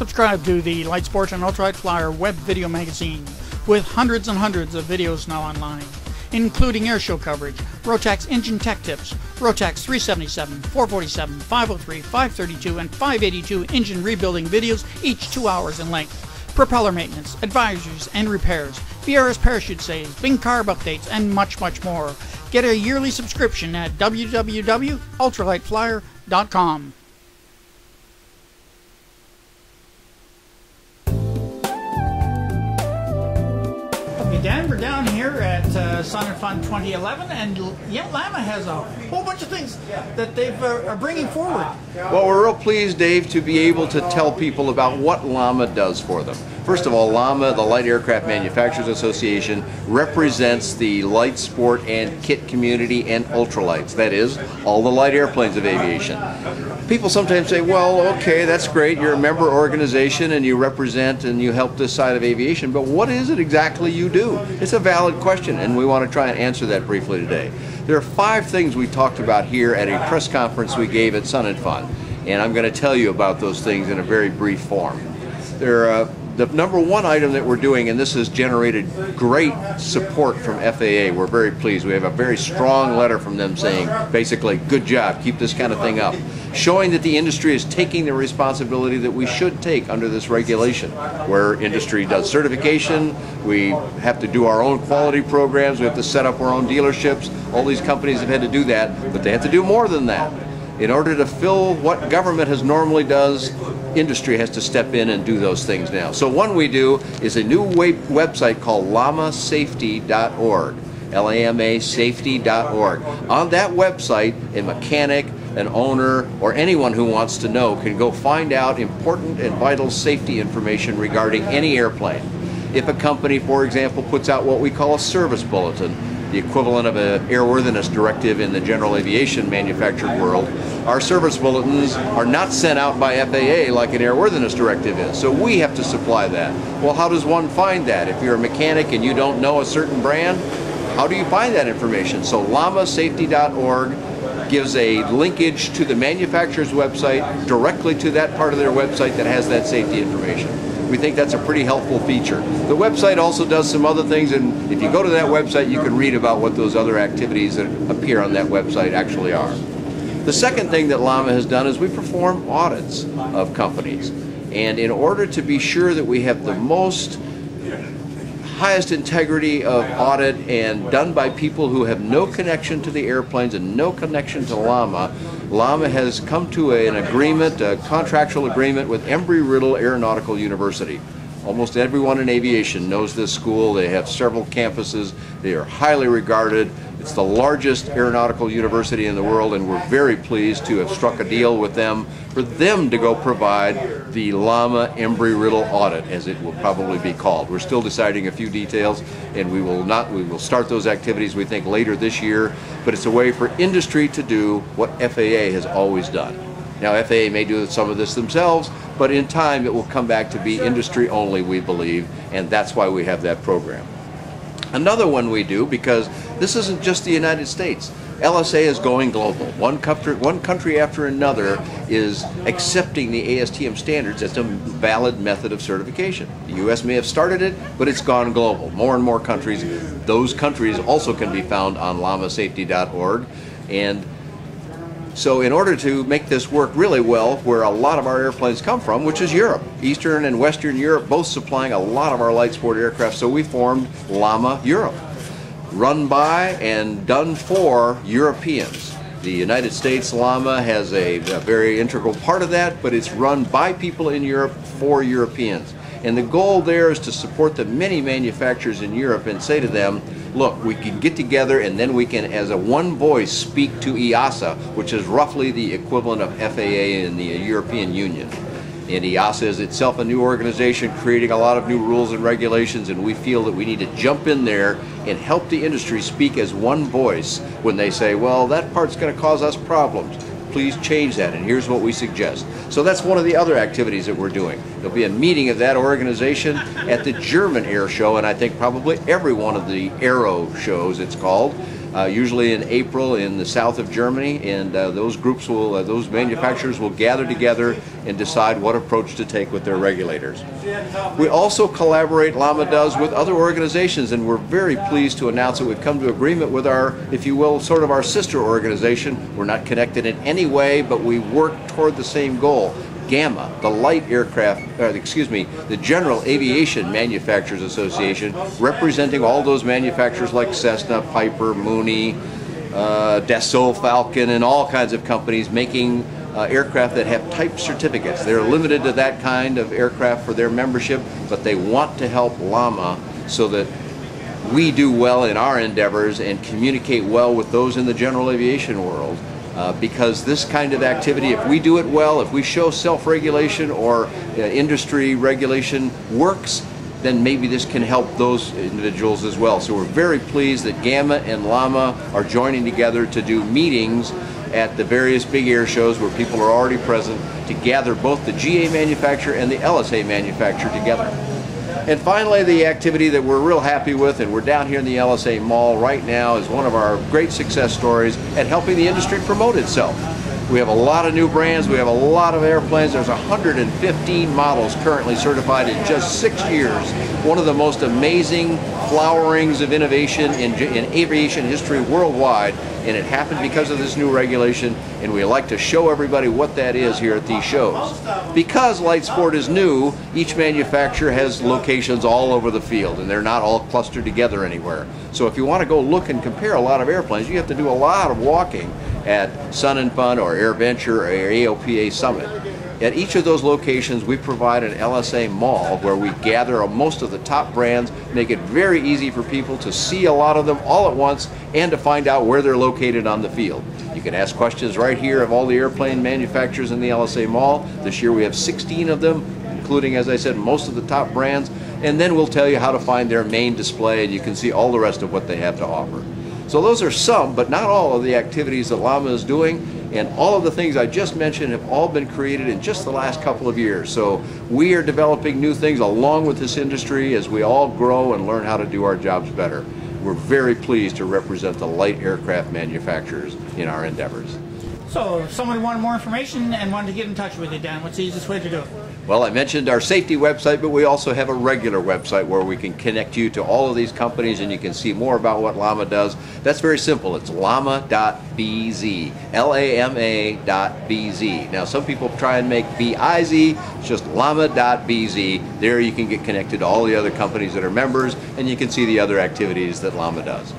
Subscribe to the Light Sports and Ultralight Flyer web video magazine with hundreds and hundreds of videos now online, including airshow coverage, Rotax engine tech tips, Rotax 377, 447, 503, 532, and 582 engine rebuilding videos, each 2 hours in length, propeller maintenance, advisories and repairs, VRS parachute saves, Bing carb updates, and much, much more. Get a yearly subscription at www.ultralightflyer.com. Dan, we're down here at Sun and Fun 2011, and yeah, LAMA has a whole bunch of things that they are bringing forward. Well, we're real pleased, Dave, to be able to tell people about what LAMA does for them. First of all, LAMA, the Light Aircraft Manufacturers Association, represents the light sport and kit community and ultralights. That is, all the light airplanes of aviation. People sometimes say, well, okay, that's great, you're a member organization and you represent and you help this side of aviation, but what is it exactly you do? It's a valid question, and we want to try and answer that briefly today. There are 5 things we talked about here at a press conference we gave at Sun and Fun, and I'm going to tell you about those things in a very brief form. The number 1 item that we're doing, and this has generated great support from FAA, we're very pleased. We have a very strong letter from them saying, basically, good job, keep this kind of thing up. Showing that the industry is taking the responsibility that we should take under this regulation, where industry does certification, we have to do our own quality programs, we have to set up our own dealerships. All these companies have had to do that, but they have to do more than that. In order to fill what government has normally does, industry has to step in and do those things now. So one we do is a new website called LAMAsafety.org, LAMA safety.org. On that website, a mechanic, an owner, or anyone who wants to know can go find out important and vital safety information regarding any airplane. If a company, for example, puts out what we call a service bulletin, the equivalent of an airworthiness directive in the general aviation manufactured world, our service bulletins are not sent out by FAA like an airworthiness directive is. So we have to supply that. Well, how does one find that? If you're a mechanic and you don't know a certain brand, how do you find that information? So LAMAsafety.org gives a linkage to the manufacturer's website directly to that part of their website that has that safety information. We think that's a pretty helpful feature. The website also does some other things, and if you go to that website, you can read about what those other activities that appear on that website actually are. The second thing that LAMA has done is we perform audits of companies. And in order to be sure that we have the highest integrity of audit and done by people who have no connection to the airplanes and no connection to LAMA, LAMA has come to an agreement, a contractual agreement with Embry-Riddle Aeronautical University. Almost everyone in aviation knows this school. They have several campuses. They are highly regarded. It's the largest aeronautical university in the world, and we're very pleased to have struck a deal with them for them to go provide the LAMA Embry-Riddle audit, as it will probably be called. We're still deciding a few details, and we will start those activities, we think, later this year, but it's a way for industry to do what FAA has always done. Now, FAA may do some of this themselves, but in time it will come back to be industry only, we believe, and that's why we have that program. Another one we do, because this isn't just the United States. LSA is going global. One country after another is accepting the ASTM standards as a valid method of certification. The U.S. may have started it, but it's gone global. More and more countries, those countries also can be found on LAMAsafety.org. And so in order to make this work really well, where a lot of our airplanes come from, which is Europe, Eastern and Western Europe, both supplying a lot of our light sport aircraft, so we formed LAMA Europe, run by and done for Europeans. The United States LAMA has a very integral part of that, but it's run by people in Europe for Europeans. And the goal there is to support the many manufacturers in Europe and say to them, look, we can get together and then we can, as a one voice, speak to EASA, which is roughly the equivalent of FAA in the European Union. And EASA is itself a new organization creating a lot of new rules and regulations, and we feel that we need to jump in there and help the industry speak as one voice when they say, well, that part's going to cause us problems. Please change that, and here's what we suggest. So that's one of the other activities that we're doing. There'll be a meeting of that organization at the German Air Show, and I think probably every one of the Aero shows, it's called. usually in April in the south of Germany, and those groups will, those manufacturers will gather together and decide what approach to take with their regulators. We also collaborate, LAMA does, with other organizations, and we're very pleased to announce that we've come to agreement with our, if you will, sort of our sister organization. We're not connected in any way, but we work toward the same goal. GAMA, the the General Aviation Manufacturers Association, representing all those manufacturers like Cessna, Piper, Mooney, Dassault, Falcon, and all kinds of companies making aircraft that have type certificates. They're limited to that kind of aircraft for their membership, but they want to help LAMA so that we do well in our endeavors and communicate well with those in the general aviation world. Because this kind of activity, if we do it well, if we show self-regulation or industry regulation works, then maybe this can help those individuals as well. So we're very pleased that GAMA and LAMA are joining together to do meetings at the various big air shows where people are already present to gather both the GA manufacturer and the LSA manufacturer together. And finally, the activity that we're real happy with, and we're down here in the LSA Mall right now, is one of our great success stories at helping the industry promote itself. We have a lot of new brands, we have a lot of airplanes. There's 115 models currently certified in just 6 years. One of the most amazing flowerings of innovation in aviation history worldwide, and it happened because of this new regulation, and we like to show everybody what that is here at these shows. Because light sport is new, each manufacturer has locations all over the field, and they're not all clustered together anywhere. So if you want to go look and compare a lot of airplanes, you have to do a lot of walking at Sun and Fun or AirVenture or AOPA Summit. At each of those locations, we provide an LSA mall where we gather most of the top brands, make it very easy for people to see a lot of them all at once and to find out where they're located on the field. You can ask questions right here of all the airplane manufacturers in the LSA mall. This year we have 16 of them, including, as I said, most of the top brands, and then we'll tell you how to find their main display, and you can see all the rest of what they have to offer. So those are some, but not all, of the activities that LAMA is doing, and all of the things I just mentioned have all been created in just the last couple of years. So we are developing new things along with this industry as we all grow and learn how to do our jobs better. We're very pleased to represent the light aircraft manufacturers in our endeavors. So if someone wanted more information and wanted to get in touch with you, Dan, what's the easiest way to do it? Well, I mentioned our safety website, but we also have a regular website where we can connect you to all of these companies and you can see more about what LAMA does. That's very simple. It's LAMA.bz, LAMA.bz. Now, some people try and make BIZ. It's just LAMA.bz. There you can get connected to all the other companies that are members, and you can see the other activities that LAMA does.